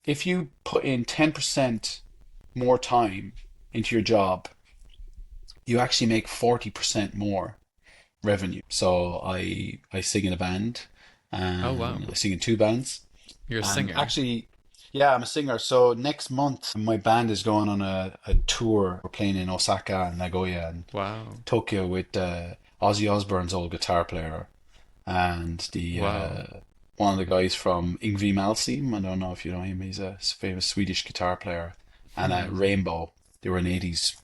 if you put in 10% more time into your job, you actually make 40% more revenue. So I sing in a band, Oh, wow. and I sing in two bands. You're a And singer. actually, yeah, I'm a singer. So next month, my band is going on a tour. We're playing in Osaka and Nagoya and Wow. Tokyo with Ozzy Osbourne's old guitar player and the Wow. one of the guys from Yngwie Malmsteen. I don't know if you know him. He's a famous Swedish guitar player. And Hmm. Rainbow. They were an 80s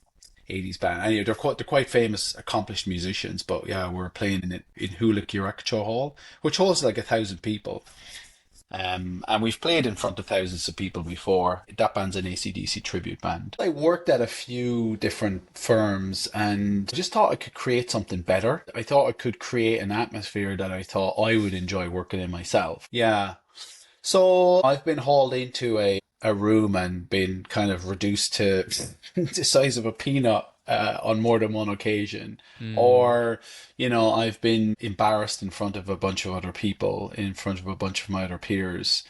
band. Anyway, they're quite famous, accomplished musicians. But yeah, we're playing in Hula Kirakucho Hall, which holds like 1,000 people. And we've played in front of thousands of people before. That band's an ACDC tribute band. I worked at a few different firms and just thought I could create something better. I thought I could create an atmosphere that I thought I would enjoy working in myself. Yeah. So I've been hauled into a room and been kind of reduced to the size of a peanut on more than one occasion. Hmm. Or, I've been embarrassed in front of a bunch of other people, in front of a bunch of my other peers.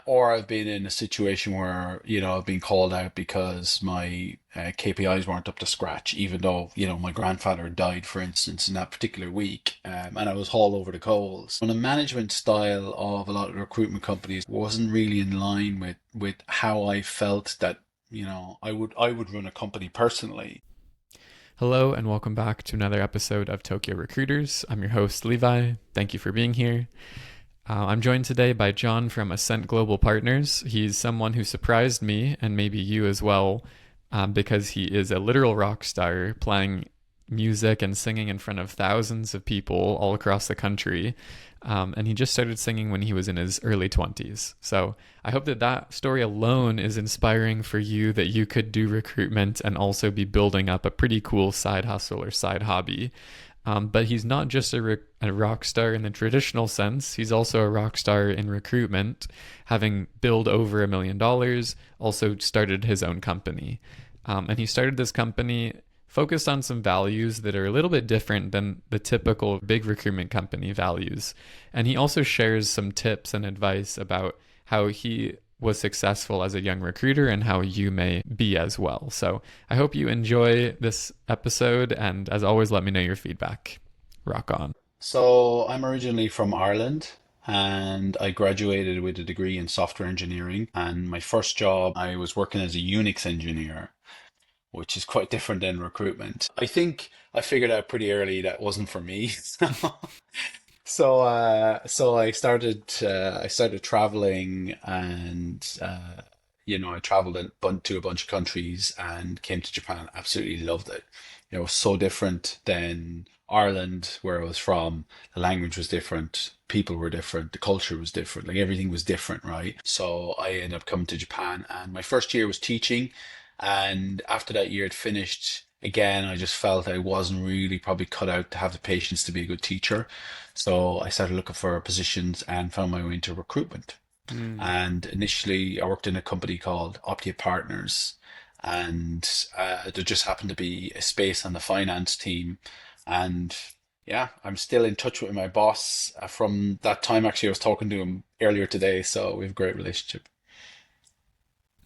Or I've been in a situation where, I've been called out because my KPIs weren't up to scratch, even though, my grandfather died, for instance, in that particular week, and I was hauled over the coals. And the management style of a lot of the recruitment companies wasn't really in line with how I felt that, I would run a company personally. Hello, and welcome back to another episode of Tokyo Recruiters. I'm your host, Levi. Thank you for being here. I'm joined today by John from Ascent Global Partners. He's someone who surprised me, and maybe you as well, because he is a literal rock star playing music and singing in front of thousands of people all across the country. And he just started singing when he was in his early 20s. So I hope that that story alone is inspiring for you, that you could do recruitment and also be building up a pretty cool side hustle or side hobby. But he's not just a rock star in the traditional sense. He's also a rock star in recruitment, having billed over $1 million, also started his own company. And he started this company focused on some values that are a little bit different than the typical big recruitment company values. And he also shares some tips and advice about how he was successful as a young recruiter and how you may be as well. So I hope you enjoy this episode. And as always, let me know your feedback. Rock on. So I'm originally from Ireland and I graduated with a degree in software engineering. And my first job, I was working as a Unix engineer, which is quite different than recruitment. I think I figured out pretty early that wasn't for me. So I started traveling, and I traveled to a bunch of countries and came to Japan. Absolutely loved it. It was so different than Ireland, where I was from. The language was different, people were different, the culture was different, like everything was different, right? So I ended up coming to Japan, and my first year was teaching. And after that year had finished, again, I just felt I wasn't really probably cut out to have the patience to be a good teacher. So I started looking for positions and found my way into recruitment. Mm. And initially, I worked in a company called Optia Partners, and there just happened to be a space on the finance team. And yeah, I'm still in touch with my boss from that time. Actually, I was talking to him earlier today, so we have a great relationship.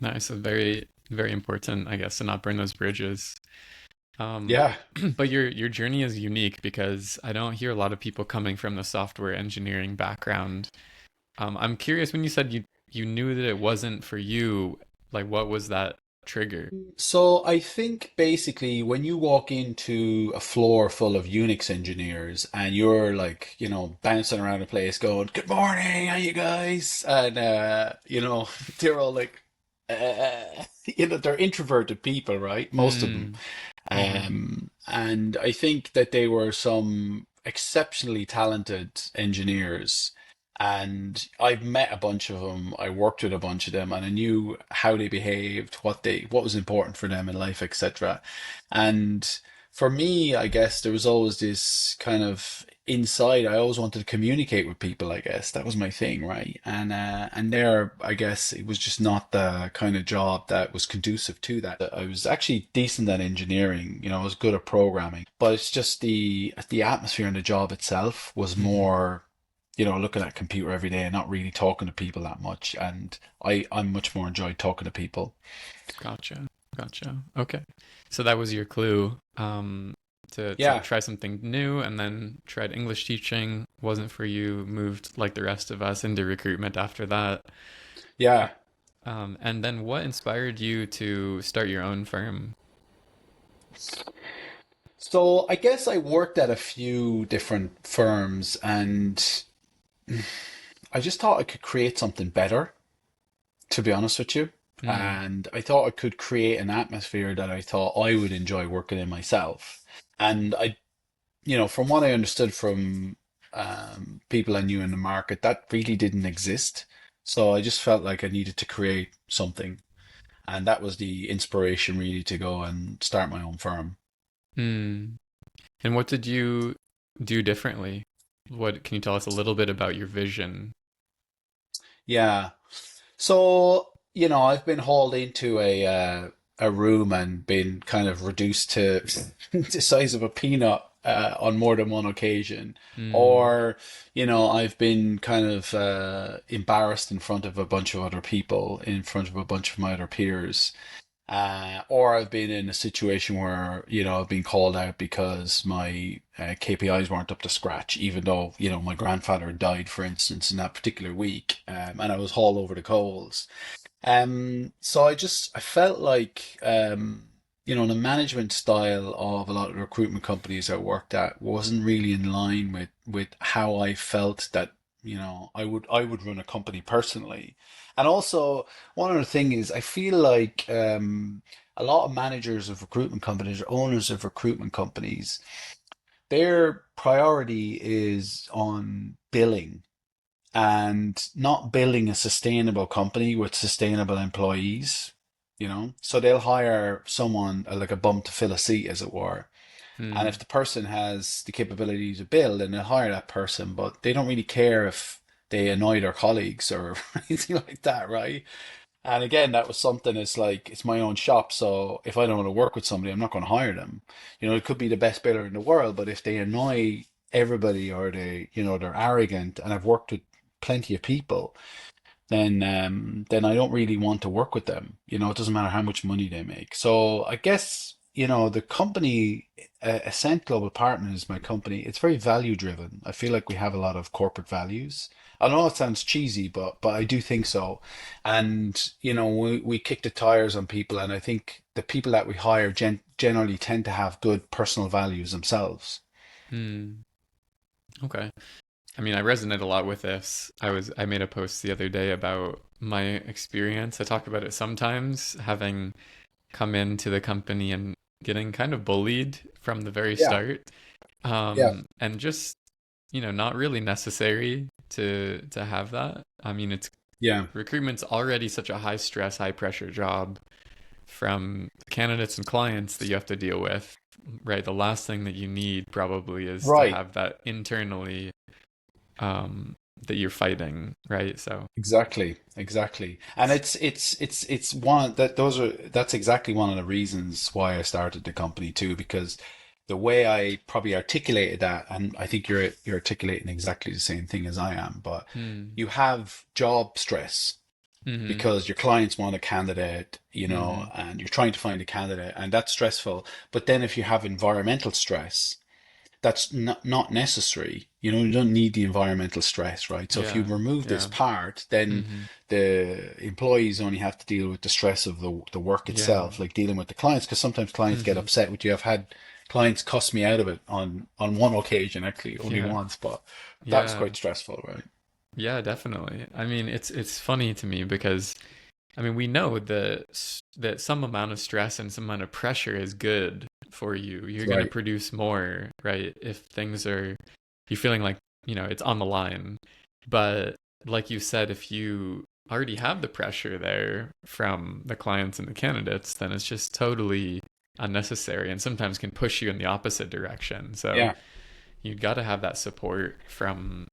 Nice. So very, very important, I guess, to not burn those bridges. Um, Yeah. but your journey is unique because I don't hear a lot of people coming from the software engineering background. I'm curious, when you said you knew that it wasn't for you, like what was that trigger? So I think basically when you walk into a floor full of Unix engineers and you're like, bouncing around the place going, "Good morning, how you guys?" And they're all like, they're introverted people, right? Most of them. Mm. Hmm. And I think that they were some exceptionally talented engineers. And I've met a bunch of them. I worked with a bunch of them, and I knew how they behaved, what was important for them in life, etc. And for me, I guess there was always this kind of inside. I always wanted to communicate with people. I guess that was my thing, right? And there, I guess it was just not the kind of job that was conducive to that. I was actually decent at engineering. I was good at programming, but it's just the atmosphere and the job itself was Hmm. more. looking at a computer every day and not really talking to people that much. And I'm much more enjoy talking to people. Gotcha. Gotcha. Okay. So that was your clue, to Yeah, try something new, and then tried English teaching. Wasn't for you, moved like the rest of us into recruitment after that. yeah. And then what inspired you to start your own firm? So I guess I worked at a few different firms, and I just thought I could create something better, to be honest with you. Hmm. And I thought I could create an atmosphere that I thought I would enjoy working in myself. And from what I understood from people I knew in the market, that really didn't exist. So I just felt like I needed to create something. And that was the inspiration really to go and start my own firm. Hmm. And what did you do differently? What can you tell us a little bit about your vision? Yeah. So, I've been hauled into a room and been kind of reduced to the size of a peanut on more than one occasion. Hmm. Or, I've been kind of embarrassed in front of a bunch of other people, in front of a bunch of my other peers. Or I've been in a situation where, I've been called out because my KPIs weren't up to scratch, even though, my grandfather died, for instance, in that particular week, and I was hauled over the coals. So I felt like, the management style of a lot of the recruitment companies I worked at wasn't really in line with how I felt that, I would run a company personally. And also, one other thing is, I feel like a lot of managers of recruitment companies or owners of recruitment companies, their priority is on billing and not building a sustainable company with sustainable employees, So they'll hire someone like a bum to fill a seat, as it were. And if Hmm. the person has the capability to build, then they'll hire that person, but they don't really care if they annoy their colleagues or anything like that, right? And again, that was something, it's like, it's my own shop. So if I don't want to work with somebody, I'm not going to hire them. It could be the best biller in the world, but if they annoy everybody or they're arrogant, and I've worked with plenty of people, then I don't really want to work with them. It doesn't matter how much money they make. So I guess, the company, Ascent Global Partners, my company, it's very value driven. I feel like we have a lot of corporate values. I know it sounds cheesy, but I do think so. And, we kick the tires on people, and I think the people that we hire generally tend to have good personal values themselves. Hmm. Okay. I mean, I resonate a lot with this. I made a post the other day about my experience. I talk about it sometimes, having come into the company and getting kind of bullied from the very Yeah, start. yeah, And just, not really necessary to have that. I mean, it's yeah. recruitment's already such a high stress, high pressure job from candidates and clients that you have to deal with, right? The last thing that you need probably is to Right. have that internally, that you're fighting, right? So, Exactly, exactly. And it's one that that's exactly one of the reasons why I started the company too, because the way I probably articulated that, and I think you're articulating exactly the same thing as I am, but hmm, you have job stress mm-hmm, because your clients want a candidate, mm-hmm, and you're trying to find a candidate, and that's stressful. But then if you have environmental stress, that's not necessary. You don't need the environmental stress, right? So if you yeah, remove this yeah, part, then mm-hmm, the employees only have to deal with the stress of the work yeah, itself, like dealing with the clients, because sometimes clients get mm-hmm, upset with you. I've had clients cuss me out of it on one occasion, actually, only yeah, once, but that was yeah, quite stressful, right? yeah, definitely. I mean, it's funny to me because I mean, we know that some amount of stress and some amount of pressure is good for you. You're going to Right. produce more, right? If things are, you're feeling like, it's on the line. But like you said, if you already have the pressure there from the clients and the candidates, then it's just totally unnecessary and sometimes can push you in the opposite direction. So Yeah. you got to have that support from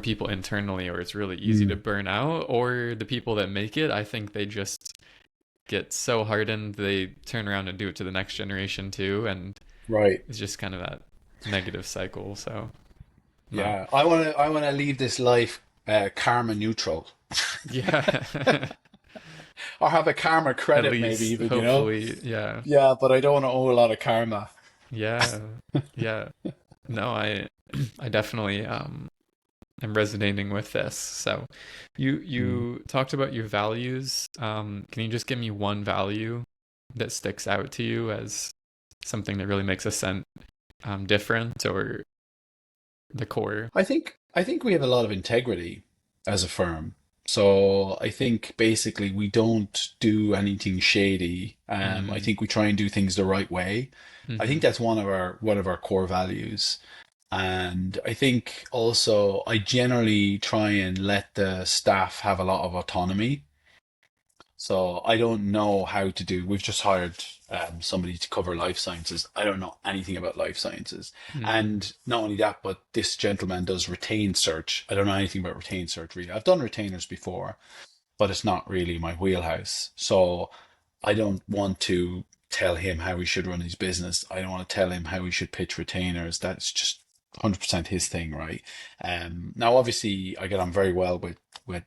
people internally, or it's really easy to Mm. burn out. Or the people that make it, I think they just get so hardened they turn around and do it to the next generation too, and Right. it's just kind of that negative cycle. So No. Yeah. I want to leave this life karma neutral, Yeah. or have a karma At credit, maybe least, even, you know. hopefully, yeah. Yeah, but I don't want to owe a lot of karma. Yeah. Yeah. No, I definitely am resonating with this. So Mm. you talked about your values. Can you just give me one value that sticks out to you as something that really makes Ascent different or the core? I think we have a lot of integrity as a firm. So I think basically we don't do anything shady. I Mm, think we try and do things the right way. I mm-hmm, think that's one of our core values. And I think also I generally try and let the staff have a lot of autonomy. So I don't know how to do. We've just hired somebody to cover life sciences. I don't know anything about life sciences, mm, and not only that, but this gentleman does retained search. I don't know anything about retained search really. I've done retainers before, but it's not really my wheelhouse. So I don't want to tell him how he should run his business. I don't want to tell him how he should pitch retainers. That's just 100% his thing, right? Now, obviously, I get on very well with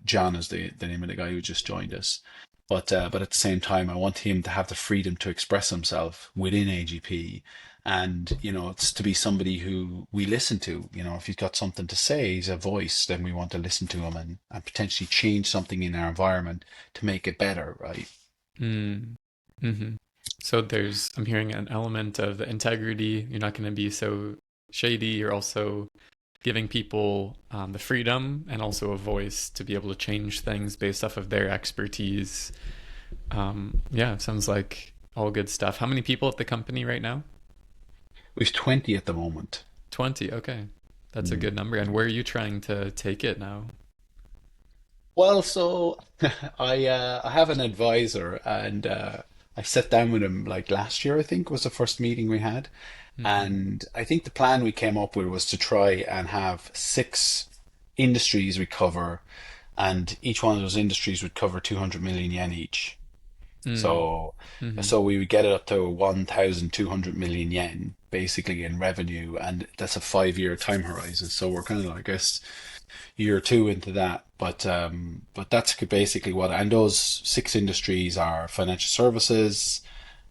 John, is the name of the guy who just joined us. But at the same time, I want him to have the freedom to express himself within AGP, and it's to be somebody who we listen to. If he's got something to say, he's a voice, then we want to listen to him and potentially change something in our environment to make it better, right? mm, mm-hmm. So I'm hearing an element of the integrity. You're not going to be so shady. You're also giving people the freedom and also a voice to be able to change things based off of their expertise. Yeah, sounds like all good stuff. How many people at the company right now? We've 20 at the moment. 20. Okay. That's a Mm. good number. And where are you trying to take it now? Well, so I have an advisor, and I sat down with him like last year, I think was the first meeting we had. Mm-hmm. And I think the plan we came up with was to try and have six industries we cover, and each one of those industries would cover 200 million yen each. Mm. So, Mm-hmm. so we would get it up to 1,200 million yen basically in revenue, and that's a 5-year time horizon. So we're kind of, I guess, year two into that. But that's basically what, and those six industries are financial services,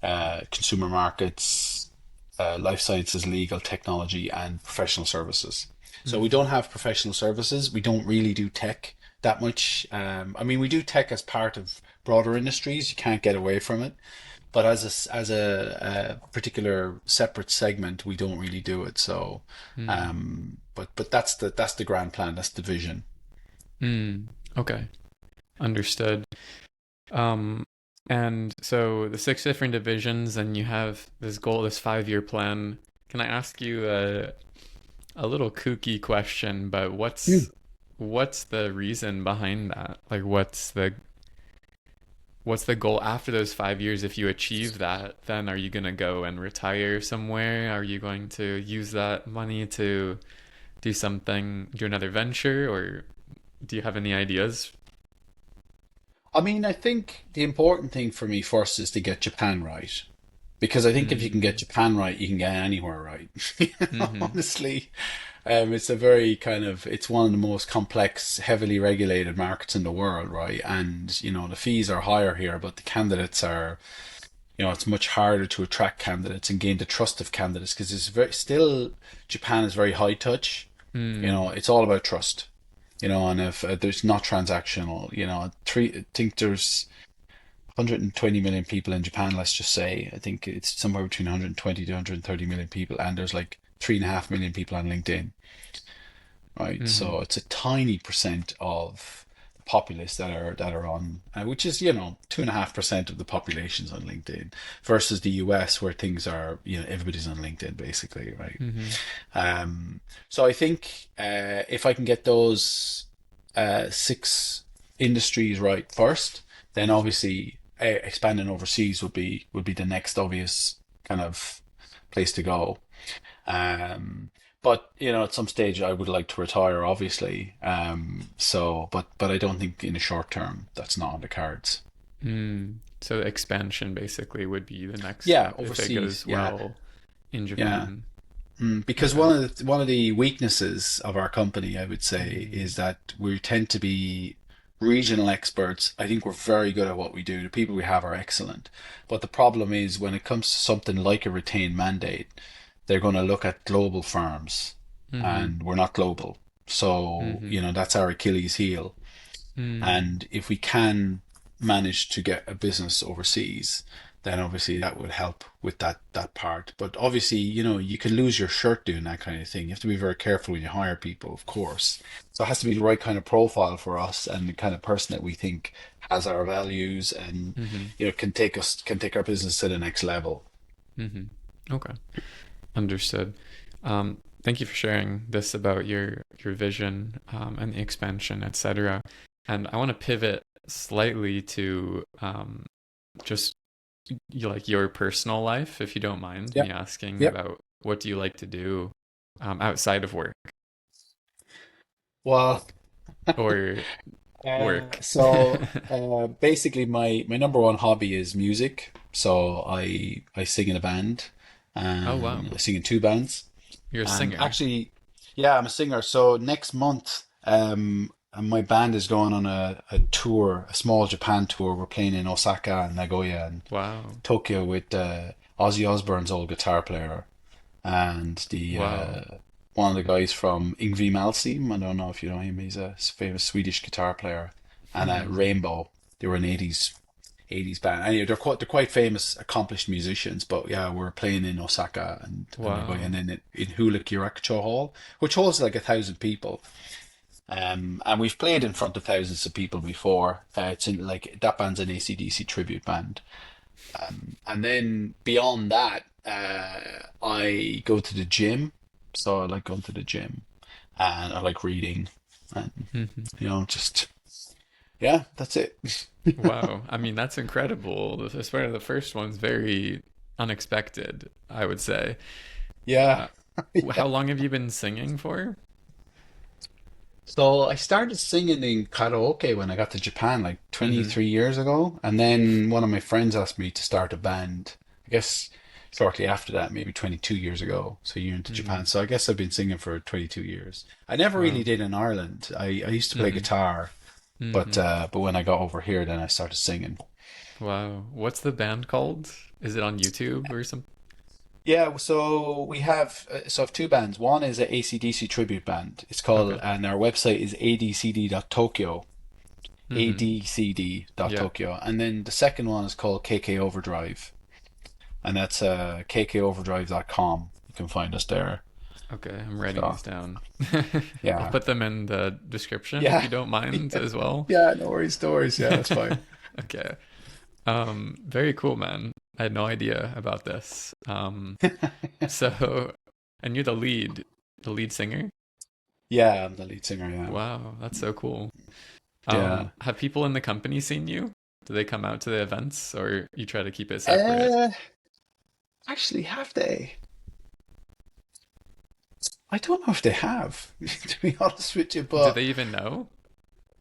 consumer markets, life sciences, legal, technology, and professional services. So we Mm-hmm. don't have professional services. We don't really do tech that much. I mean, we do tech as part of broader industries. You can't get away from it. But as a particular separate segment, we don't really do it. So, Mm. but that's the grand plan. That's the vision. Mm. Okay. Understood. Um, and so the six different divisions, and you have this goal, this 5-year plan. Can I ask you a little kooky question, but Mm. what's the reason behind that? Like what's the goal after those 5 years? If you achieve that, then are you gonna go and retire somewhere? Are you going to use that money to do another venture, or do you have any ideas? I mean, I think the important thing for me first is to get Japan right. Because I think if you can get Mm, Japan right, you can get anywhere right. mm-hmm, Honestly, it's a very it's one of the most complex, heavily regulated markets in the world, right? And, the fees are higher here, but the candidates are, it's much harder to attract candidates and gain the trust of candidates because Japan is very high touch. mm, It's all about trust, and if there's not transactional, I think there's 120 million people in Japan, let's just say. I think it's somewhere between 120 to 130 million people, and there's like 3.5 million people on LinkedIn, right? mm-hmm, So it's a tiny percent of the populace that are on, which is 2.5% of the population's on LinkedIn, versus the US where things are everybody's on LinkedIn basically, right? mm-hmm, So I think if I can get those six industries right first, then obviously expanding overseas would be the next obvious kind of place to go. But at some stage I would like to retire, obviously. But I don't think in the short term that's not on the cards. mm. So expansion basically would be the next Yeah, step if it overseas. goes Yeah, well in yeah. Japan. Because Okay. one of the weaknesses of our company, I would say, Mm, is that we tend to be regional experts. I think we're very good at what we do. The people we have are excellent. But the problem is when it comes to something like a retained mandate, they're going to look at global firms, mm-hmm. and we're not global. So, Mm-hmm. you know, that's our Achilles heel. Mm, And if we can manage to get a business overseas, then obviously that would help with that part. But obviously, you know, you can lose your shirt doing that kind of thing. You have to be very careful when you hire people, of course. So it has to be the right kind of profile for us and the kind of person that we think has our values and, mm-hmm. you know, can take our business to the next level. Mm-hmm. Okay. Understood. Thank you for sharing this about your vision and the expansion, etc. And I want to pivot slightly to just like your personal life, if you don't mind me Yep. asking Yep. about what do you like to do outside of work Well, or work. basically my number one hobby is music. So I sing in a band Oh wow, and I sing in two bands. you're a And singer. actually, yeah, I'm a singer. So next month, my band is going on a tour, a small Japan tour. We're playing in Osaka and Nagoya and Wow, Tokyo with Ozzy Osbourne's old guitar player and the wow. one of the guys from Yngwie Malmsteen. I don't know if you know him. He's a famous Swedish guitar player. And Rainbow. They were an eighties band. And yeah, they're quite famous, accomplished musicians. But yeah, we're playing in Osaka and Nagoya, and Wow. then in Hula Kyorakucho Hall, which holds like 1,000 people. And we've played in front of thousands of people before. It's in like that band's an ACDC tribute band. And then beyond that, I go to the gym. So I like going to the gym, and I like reading, and Mhm. you know, just yeah, that's it. Wow. I mean, that's incredible. Especially the first one's very unexpected, I would say. Yeah. Uh, how long have you been singing for? So I started singing in karaoke when I got to Japan like Mm-hmm. 23 years ago. And then one of my friends asked me to start a band, I guess shortly after that, maybe 22 years ago. So a year into Mm-hmm. Japan. So I guess I've been singing for 22 years. I never really Wow. did in Ireland. I used to play Mm-hmm. guitar, Mm-hmm. but when I got over here, then I started singing. Wow. What's the band called? Is it on YouTube or something? Yeah, so we have I have two bands. One is a ACDC tribute band. It's called, Okay. and our website is adcd.tokyo. Mm-hmm. Yeah. ADCD.Tokyo. And then the second one is called KK Overdrive, and that's kkoverdrive.com. You can find us there. Okay. I'm writing So these down. I'll yeah, put them in the description if yeah, you don't mind yeah, as well. yeah. No worries, no worries. Yeah, that's fine. Okay. Very cool, man. I had no idea about this. So, and you're the lead singer? Yeah, I'm the lead singer. Yeah, Wow, that's so cool. yeah. Have people in the company seen you? Do they come out to the events or you try to keep it separate? Uh, Actually, have they? I don't know if they have, to be honest with you, Do but they even know?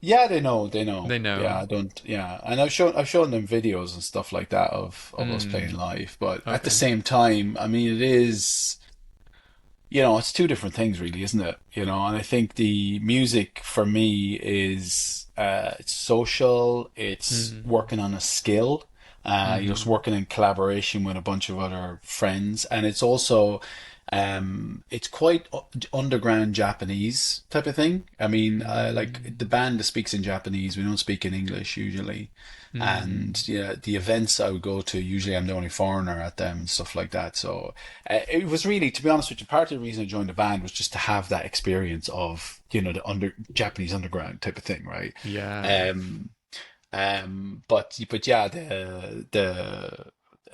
yeah, they know, they know. They Yeah, know. I don't. Yeah, and I've shown them videos and stuff like that of us playing Mm, live. But at the okay. same time, I mean, it is, you know, it's two different things, really, isn't it? You know, and I think the music for me is it's social. It's Mm, working on a skill. You're just mm-hmm, working in collaboration with a bunch of other friends, and it's also it's quite underground Japanese type of thing. I mean, like the mm, band speaks in Japanese. We don't speak in English usually. mm. And yeah, the events I would go to, usually I'm the only foreigner at them and stuff like that. So it was really, to be honest with you, part of the reason I joined the band was just to have that experience of, you know, the Japanese underground type of thing, right? Yeah. Um, but yeah, the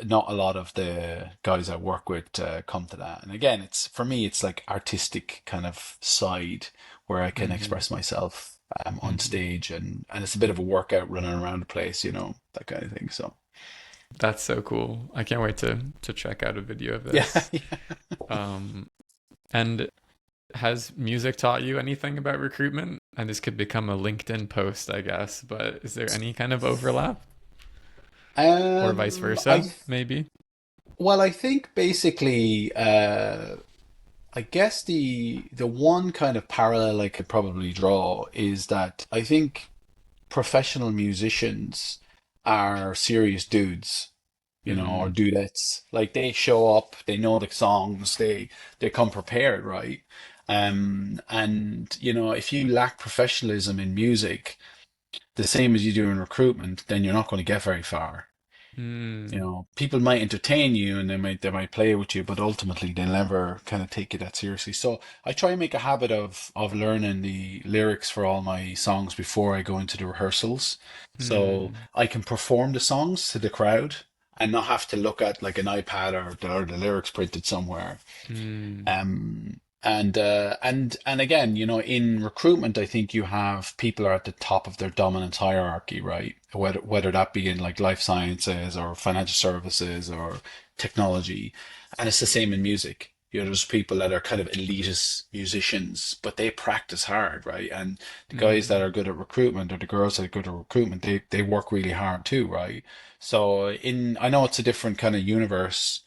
not a lot of the guys I work with come to that. And again, it's for me, it's like artistic kind of side where I can Mm-hmm, express myself on mm-hmm. stage, and it's a bit of a workout running around the place, you know, that kind of thing. So That's so cool. I can't wait to check out a video of yeah, this. Um, and has music taught you anything about recruitment? And this could become a LinkedIn post, I guess, but is there any kind of overlap or vice I versa, maybe? well, I think basically. I guess the one kind of parallel I could probably draw is that I think professional musicians are serious dudes, or Mm, dudettes. Like they show up, they know the songs, they come prepared, right? And if you lack professionalism in music, the same as you do in recruitment, then you're not going to get very far. mm, People might entertain you and they might play with you, but ultimately they'll never kind of take you that seriously. So I try and make a habit of learning the lyrics for all my songs before I go into the rehearsals, so mm, I can perform the songs to the crowd and not have to look at like an iPad or the lyrics printed somewhere. mm, And again, in recruitment, I think you have people are at the top of their dominance hierarchy, right? Whether that be in like life sciences or financial services or technology, and it's the same in music. There's people that are kind of elitist musicians, but they practice hard, right? And the guys that mm, are good at recruitment or the girls that are good at recruitment, they work really hard too, right? So I know it's a different kind of universe,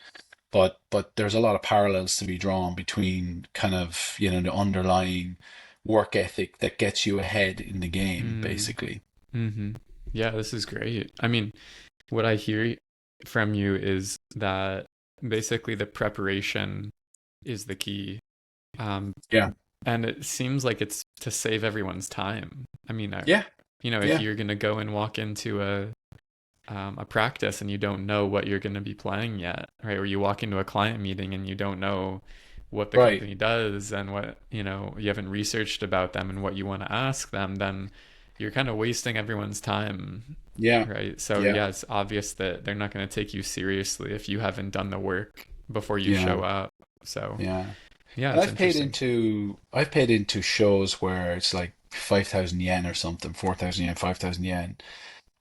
but there's a lot of parallels to be drawn between kind of the underlying work ethic that gets you ahead in the game, mm, basically. mm-hmm. Yeah, this is great. I mean, what I hear from you is that basically the preparation is the key. Um, Yeah, and it seems like it's to save everyone's time. I mean, yeah, if yeah, you're gonna go and walk into a practice and you don't know what you're gonna be playing yet, right? Or you walk into a client meeting and you don't know what the right, company does and what, you haven't researched about them and what you want to ask them, then you're kind of wasting everyone's time, yeah, right? So yeah, yeah, it's obvious that they're not going to take you seriously if you haven't done the work before you yeah, show up. So yeah. yeah, And it's I've paid interesting. into I've paid into shows where it's like 5,000 yen or something, 4,000 yen, 5,000 yen,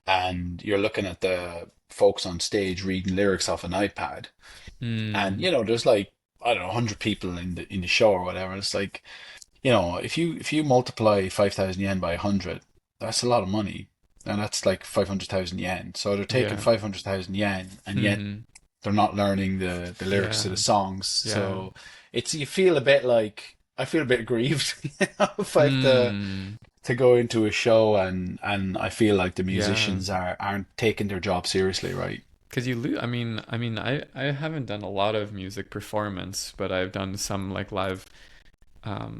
and you're looking at the folks on stage reading lyrics off an iPad, and Mm, there's like, I don't know, 100 people in the show or whatever. It's like, if you multiply 5,000 yen by 100, that's a lot of money. And that's like 500,000 yen. So they're taking yeah. 500,000 yen, and yet Mm-hmm. they're not learning the lyrics to the Yeah. songs. Yeah. So you feel a bit like, I feel a bit grieved, if I have Mm, to go into a show and I feel like the yeah. musicians aren't taking their job seriously, right? Because you lose. I haven't done a lot of music performance, but I've done some like live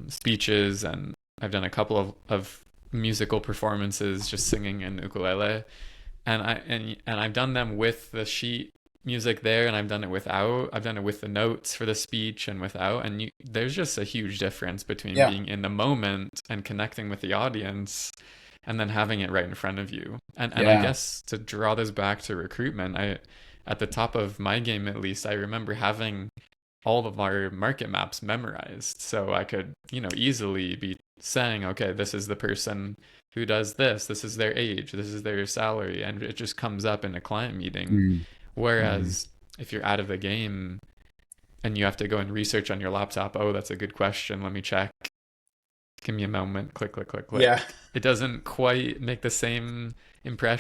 speeches, and I've done a couple of musical performances, just singing and ukulele, and I've done them with the sheet music there, and I've done it without. I've done it with the notes for the speech and without, and there's just a huge difference between Yeah, being in the moment and connecting with the audience and then having it right in front of you. And I yeah, guess to draw this back to recruitment, I at the top of my game at least, I remember having all of our market maps memorized. So I could, easily be saying, okay, this is the person who does this, this is their age, this is their salary, and it just comes up in a client meeting. mm, mm, Whereas if you're out of the game and you have to go and research on your laptop, oh, that's a good question, let me check. Give me a moment, click, click, click, yeah, click. It doesn't quite make the same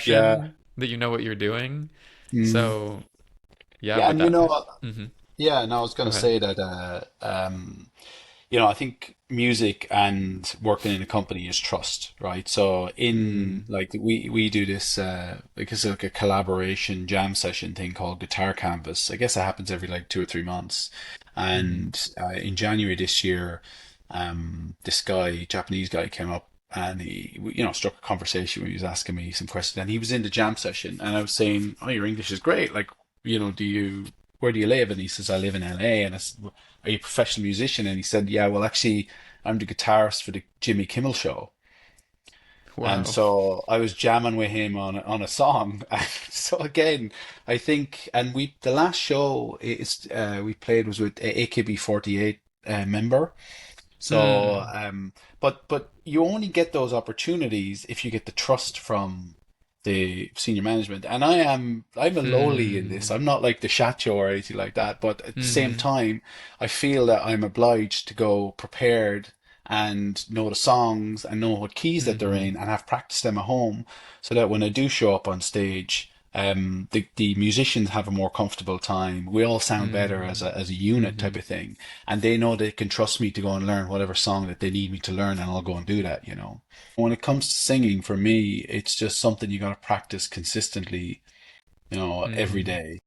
yeah. impression that you know what you're doing. Mm. So, yeah, Yeah, but and that. Mm-hmm. yeah, and I was Go going to ahead. say that, I think music and working in a company is trust, right? So in Mm, like we do this like it's like a collaboration jam session thing called Guitar Canvas. I guess it happens every like 2 or 3 months. mm-hmm. And in January this year, this guy, Japanese guy, came up and he, struck a conversation when he was asking me some questions. And he was in the jam session, and I was saying, "Oh, your English is great. Like, where do you live?" And he says, "I live in LA." And I said, "Are you a professional musician?" And he said, "Yeah, well, actually, I'm the guitarist for the Jimmy Kimmel Show." And Wow. so I was jamming with him on a song. So again, I think, and the last show is we played was with AKB48 member. So, Mm, but you only get those opportunities if you get the trust from the senior management. And I'm a lowly in this. hmm, I'm not like the Shacho or anything like that. But at the same mm-hmm. time, I feel that I'm obliged to go prepared and know the songs and know what keys that they're Mm-hmm. in and have practiced them at home, so that when I do show up on stage, the musicians have a more comfortable time. We all sound better Mm. as a unit type Mm-hmm. of thing, and they know they can trust me to go and learn whatever song that they need me to learn, and I'll go and do that. When it comes to singing, for me, it's just something you got to practice consistently, every Mm. day.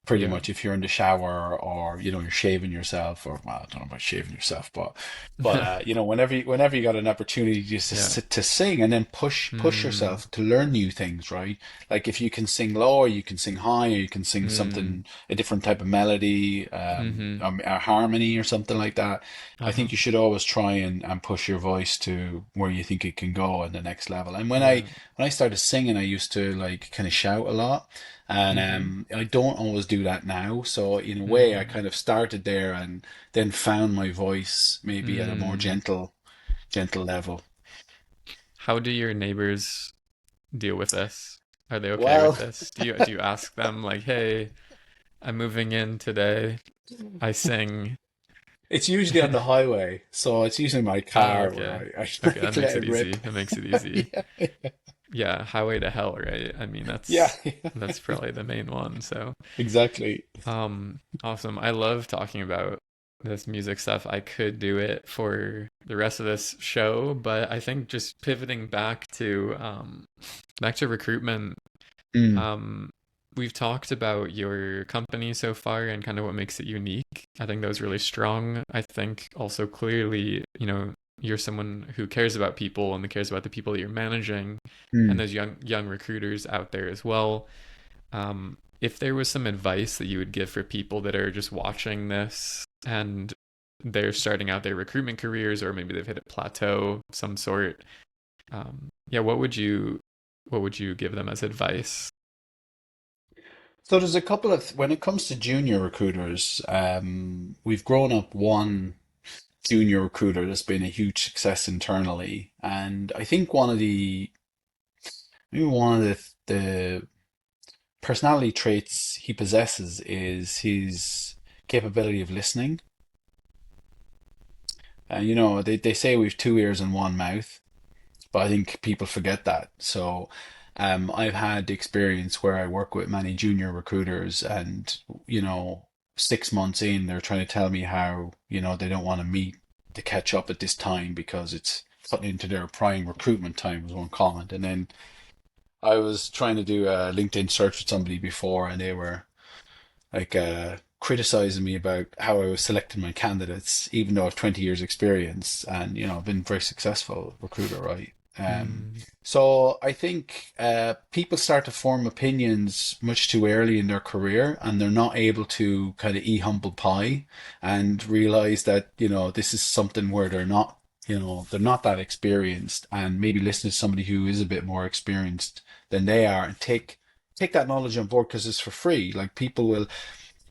Pretty Yeah. much, if you're in the shower, or you're shaving yourself, or well, I don't know about shaving yourself, but whenever you got an opportunity just to Yeah. sit to sing, and then push Mm. yourself to learn new things, right? Like if you can sing low, or you can sing high, or you can sing Mm. something, a different type of melody, Mm-hmm. a harmony or something like that. I Uh-huh. think you should always try and push your voice to where you think it can go in the next level. And when I Yeah. when I started singing, I used to like kind of shout a lot, and Mm-hmm. I don't always do that now. So in a way, I Mm. kind of started there and then found my voice maybe at a more Mm. gentle level. How do your neighbors deal with this? Are they okay with Well, this? Do you ask them like, "Hey, I'm moving in today. I sing." it's usually on the highway, so it's usually my Oh, car okay. where I Okay, that like let makes it it easy. rip. That makes it easy. Yeah, Yeah, highway to hell, right? I mean, yeah, that's probably the main one. So, exactly. awesome. I love talking about this music stuff. I could do it for the rest of this show, but I think just pivoting back to recruitment. Mm, Um, we've talked about your company so far and kind of what makes it unique. I think that was really strong. I think also clearly, you're someone who cares about people and cares about the people that you're managing and mm. those young recruiters out there as well. If there was some advice that you would give for people that are just watching this and they're starting out their recruitment careers, or maybe they've hit a plateau of some sort, yeah, what would you give them as advice? So there's a couple of when it comes to junior recruiters, we've grown up one junior recruiter that's been a huge success internally, and I think maybe one of the personality traits he possesses is his capability of listening. And they say we've two ears and one mouth, but I think people forget that. So I've had the experience where I work with many junior recruiters, and 6 months in, they're trying to tell me how they don't want to meet to catch up at this time because it's cutting into their prime recruitment time, was one comment. And then I was trying to do a LinkedIn search with somebody before, and they were like criticizing me about how I was selecting my candidates, even though I've 20 years experience, and I've been a very successful recruiter, right? Mm, So I think people start to form opinions much too early in their career, and they're not able to kind of eat humble pie and realize that this is something where they're not that experienced, and maybe listen to somebody who is a bit more experienced than they are, and take that knowledge on board because it's for free. Like people will,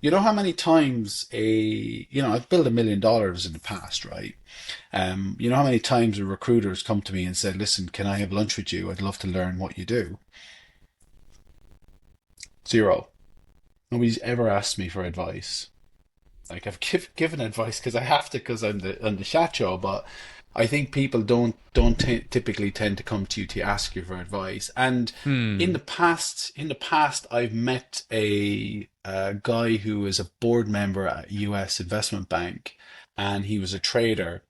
how many times I've built $1 million in the past, right? You know how many times a recruiter's come to me and said, "Listen, can I have lunch with you? I'd love to learn what you do." Zero. Nobody's ever asked me for advice. Like I've given advice because I have to, because I'm the chat show, but I think people don't typically tend to come to you to ask you for advice. And hmm. in the past, I've met a guy who was a board member at a U.S. investment bank, and he was a trader.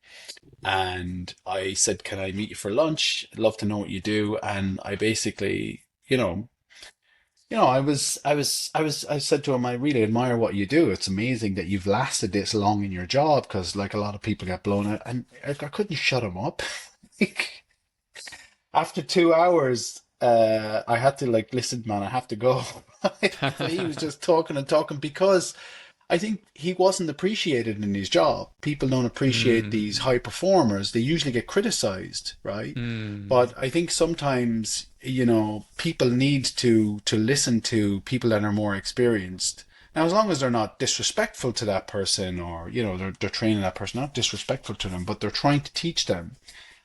And I said, "Can I meet you for lunch? I'd love to know what you do." And I basically, I said to him, "I really admire what you do. It's amazing that you've lasted this long in your job, because like a lot of people get blown out." And I couldn't shut him up. After 2 hours, I had to like, "Listen, man, I have to go." But he was just talking and talking because I think he wasn't appreciated in his job. People don't appreciate these Hmm. high performers. They usually get criticized, right? Hmm. But I think sometimes, people need to listen to people that are more experienced. Now, as long as they're not disrespectful to that person, or, they're training that person, not disrespectful to them, but they're trying to teach them.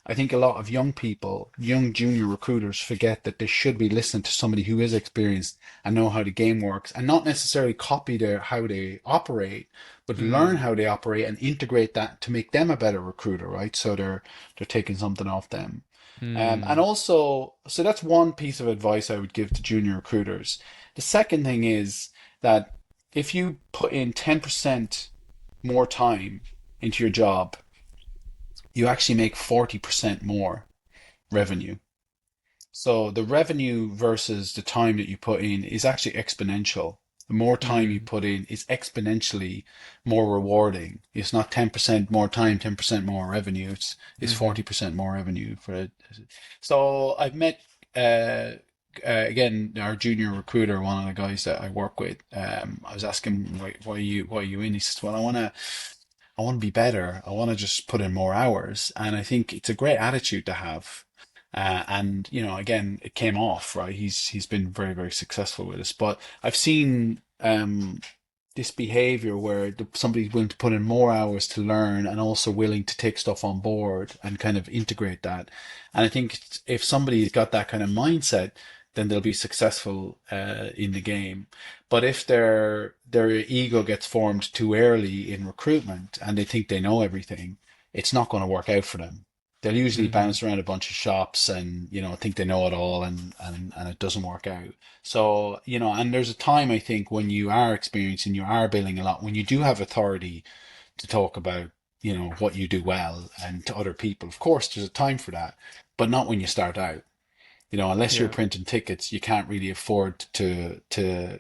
I think a lot of young people, young junior recruiters, forget that they should be listening to somebody who is experienced and know how the game works, and not necessarily copy how they operate, but learn Hmm. how they operate and integrate that to make them a better recruiter, right? So they're taking something off them. And Hmm. also, so that's one piece of advice I would give to junior recruiters. The second thing is that if you put in 10% more time into your job, you actually make 40% more revenue. So the revenue versus the time that you put in is actually exponential. The more time you Mm, put in is exponentially more rewarding. It's not 10% more time, 10% more revenue. It's mm-hmm. 40% more revenue for it. So I've met uh, again our junior recruiter, one of the guys that I work with. I was asking him, why are you in? He says, well, I want to be better. I want to just put in more hours. And I think it's a great attitude to have. And again, it came off, right? He's been very, very successful with us. But I've seen this behavior where somebody's willing to put in more hours to learn and also willing to take stuff on board and kind of integrate that. And I think if somebody's got that kind of mindset, then they'll be successful in the game. But if their ego gets formed too early in recruitment and they think they know everything, it's not going to work out for them. They'll usually Mm-hmm. bounce around a bunch of shops and think they know it all, and it doesn't work out. So and there's a time, I think, when you are experiencing, you are building a lot, when you do have authority to talk about what you do well and to other people. Of course, there's a time for that, but not when you start out. Unless you're Yeah. printing tickets, you can't really afford to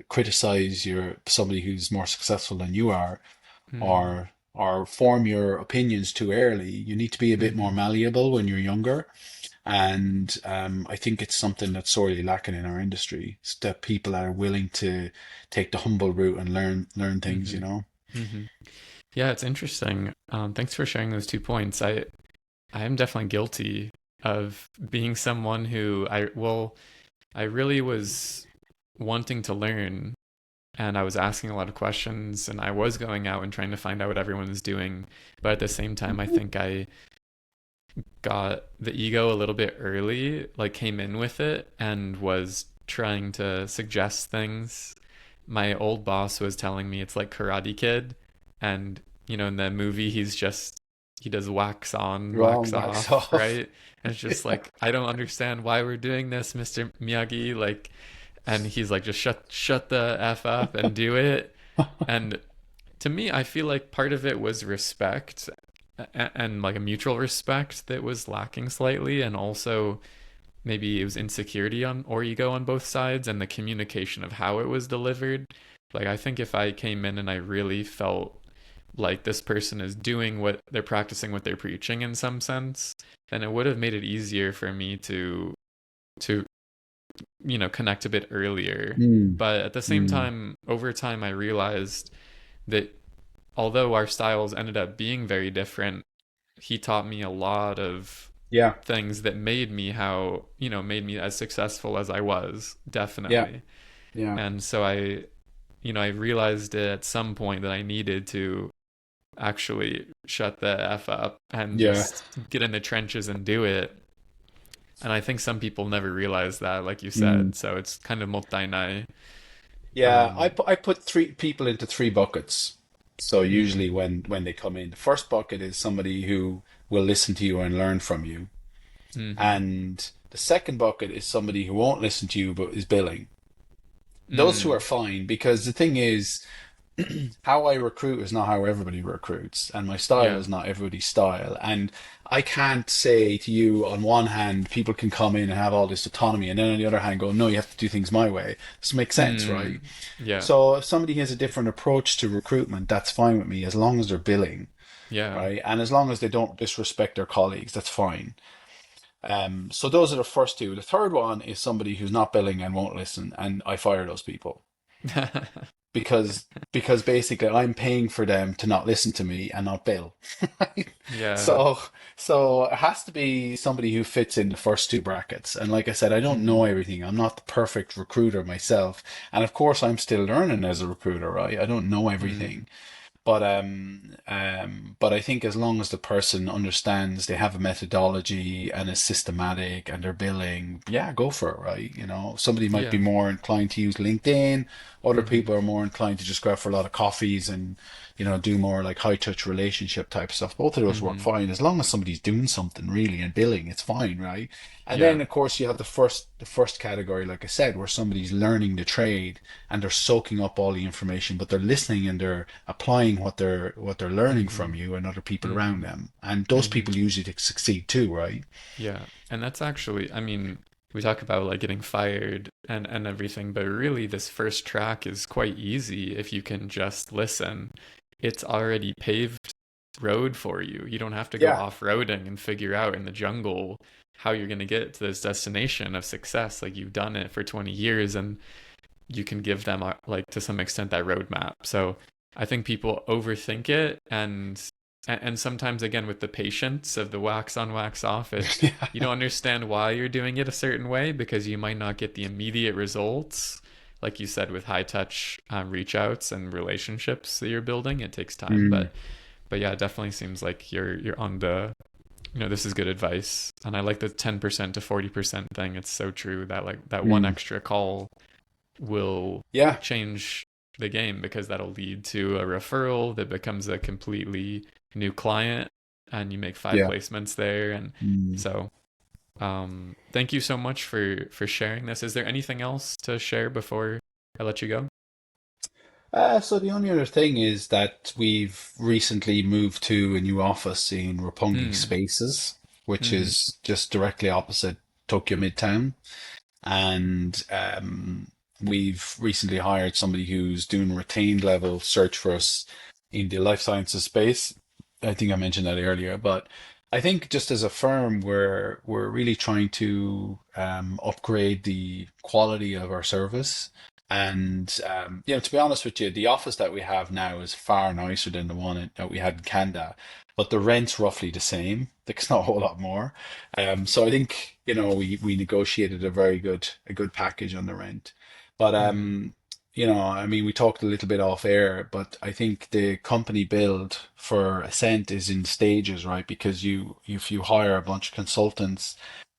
criticize somebody who's more successful than you are, Mm-hmm. or form your opinions too early. You need to be a bit more Mm-hmm. malleable when you're younger. And I think it's something that's sorely lacking in our industry. It's that people are willing to take the humble route and learn things, Mm-hmm. Mm-hmm. Yeah, it's interesting. Thanks for sharing those 2 points. I am definitely guilty of being someone who I really was wanting to learn, and I was asking a lot of questions, and I was going out and trying to find out what everyone was doing. But at the same time, I think I got the ego a little bit early, like came in with it and was trying to suggest things. My old boss was telling me it's like Karate Kid, and in the movie he does wax on, Wrong wax wax off, off. right? And it's just like I don't understand why we're doing this, Mr. Miyagi, like, and he's like just shut the f up and do it. And to me, I feel like part of it was respect and like a mutual respect that was lacking slightly, and also maybe it was insecurity on or ego on both sides, and the communication of how it was delivered. Like I think if I came in and I really felt like this person is doing what they're practicing, what they're preaching in some sense, then it would have made it easier for me to connect a bit earlier. Mm, But at the same mm. time, over time I realized that although our styles ended up being very different, he taught me a lot of Yeah, things that made me as successful as I was, yeah, definitely. yeah, And so I realized at some point that I needed to actually shut the F up and yeah. just get in the trenches and do it. And I think some people never realize that, like you Mm. said. So it's kind of multi. Yeah, I Um, put three people into three buckets. So mm, usually when they come in, the first bucket is somebody who will listen to you and learn from you. mm-hmm, And the second bucket is somebody who won't listen to you but is billing. Those two are mm, fine, because the thing is, how I recruit is not how everybody recruits, and my style yeah. is not everybody's style. And I can't say to you, on one hand, people can come in and have all this autonomy, and then on the other hand, go, no, you have to do things my way. This makes sense, right? Mm, yeah. So if somebody has a different approach to recruitment, that's fine with me as long as they're billing, Yeah. right? And as long as they don't disrespect their colleagues, that's fine. So those are the first two. The third one is somebody who's not billing and won't listen, and I fire those people because basically I'm paying for them to not listen to me and not bill. Right? Yeah. So it has to be somebody who fits in the first two brackets. And like I said, I don't know Mm-hmm. everything. I'm not the perfect recruiter myself. And of course I'm still learning as a recruiter, right? I don't know Mm, everything. But I think as long as the person understands, they have a methodology and is systematic and they're billing, yeah, go for it, right? Somebody might be yeah. more inclined to use LinkedIn. Other Mm-hmm. people are more inclined to just go out for a lot of coffees and, do more like high touch relationship type stuff. Both of those work Mm-hmm. fine as long as somebody's doing something really and billing, it's fine, right? And Yeah. then of course you have the first category, like I said, where somebody's learning the trade and they're soaking up all the information, but they're listening and they're applying what they're learning from Mm-hmm. you and other people around Mm-hmm. them. And those Mm-hmm. people usually succeed too, right? Yeah. And that's actually, I mean, we talk about like getting fired and everything, but really this first track is quite easy if you can just listen. It's already paved road for you. You don't have to go Yeah. off-roading and figure out in the jungle how you're going to get to this destination of success. Like you've done it for 20 years and you can give them like to some extent that roadmap. So I think people overthink it and sometimes again with the patience of the wax on wax off it, you Yeah. don't understand why you're doing it a certain way because you might not get the immediate results. Like you said, with high touch reach outs and relationships that you're building, it takes time. Mm, But yeah, it definitely seems like you're on the, this is good advice. And I like the 10% to 40% thing. It's so true that like that one mm. extra call will Yeah. change the game because that'll lead to a referral that becomes a completely new client and you make five Yeah. placements there. And Mm. so thank you so much for sharing this. Is there anything else to share before I let you go? So the only other thing is that we've recently moved to a new office in Roppongi Mm. Spaces, which Mm-hmm. is just directly opposite Tokyo Midtown. And we've recently hired somebody who's doing retained level search for us in the life sciences space. I think I mentioned that earlier, but I think just as a firm, we're really trying to upgrade the quality of our service. And to be honest with you, the office that we have now is far nicer than the one that we had in Canada, but the rent's roughly the same. It's not a whole lot more. So I think, we negotiated a good package on the rent. But Mm-hmm. I mean, we talked a little bit off air, but I think the company build for Ascent is in stages, right? Because if you hire a bunch of consultants,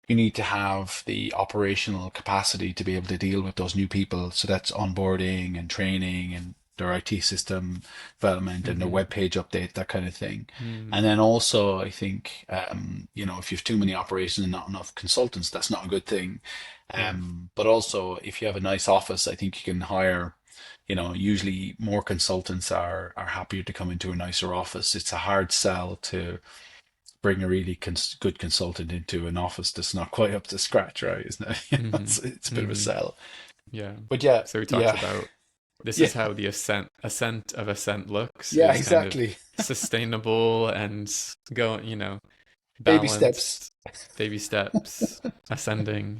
you need to have the operational capacity to be able to deal with those new people. So that's onboarding and training and their IT system development and their Mm-hmm. web page update, that kind of thing. And Mm. then also, I think, if you have too many operations and not enough consultants, that's not a good thing. Yeah. But also, if you have a nice office, I think you can hire, usually more consultants are happier to come into a nicer office. It's a hard sell to bring a really good consultant into an office that's not quite up to scratch, right? Isn't it? Mm-hmm. It's a bit of a Mm-hmm. sell. Yeah. But yeah, So he talks yeah, about this yeah, is how the ascent of ascent looks yeah, is kind of exactly. sustainable and Baby steps. balanced baby steps ascending.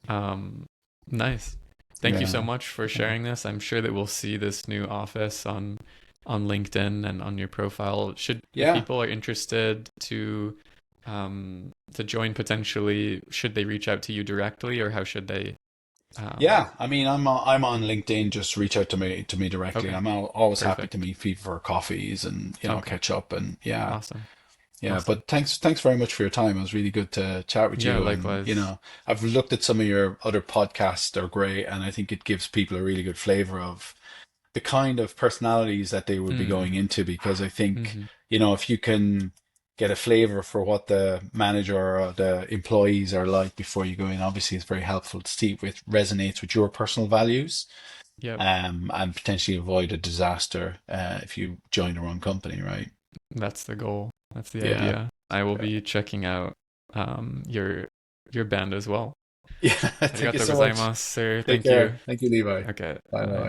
Um, nice. Thank you so Yeah, much for sharing this. I'm sure that we'll see this new office on LinkedIn and on your profile. Should if yeah, people are interested to join potentially, should they reach out to you directly or how should they yeah. I mean, I'm on LinkedIn. Just reach out to me directly. okay, I'm always happy to perfect. meet people for coffees and Okay. catch up and yeah. Awesome. Yeah, Awesome. but thanks very much for your time. It was really good to chat with Yeah, you. And, likewise. I've looked at some of your other podcasts. They're great. And I think it gives people a really good flavor of the kind of personalities that they would be Mm. going into. Because I think, Mm-hmm. if you can get a flavor for what the manager or the employees are like before you go in, obviously it's very helpful to see if it resonates with your personal values, Yep. and potentially avoid a disaster, if you join the wrong company, right? That's the goal. That's the Yeah. idea. I will be checking out your band as well. Yeah. Thank you Arigato so much. gozaimasu, sir. Take Thank you. care. Thank you, Levi. Okay, Bye bye. bye.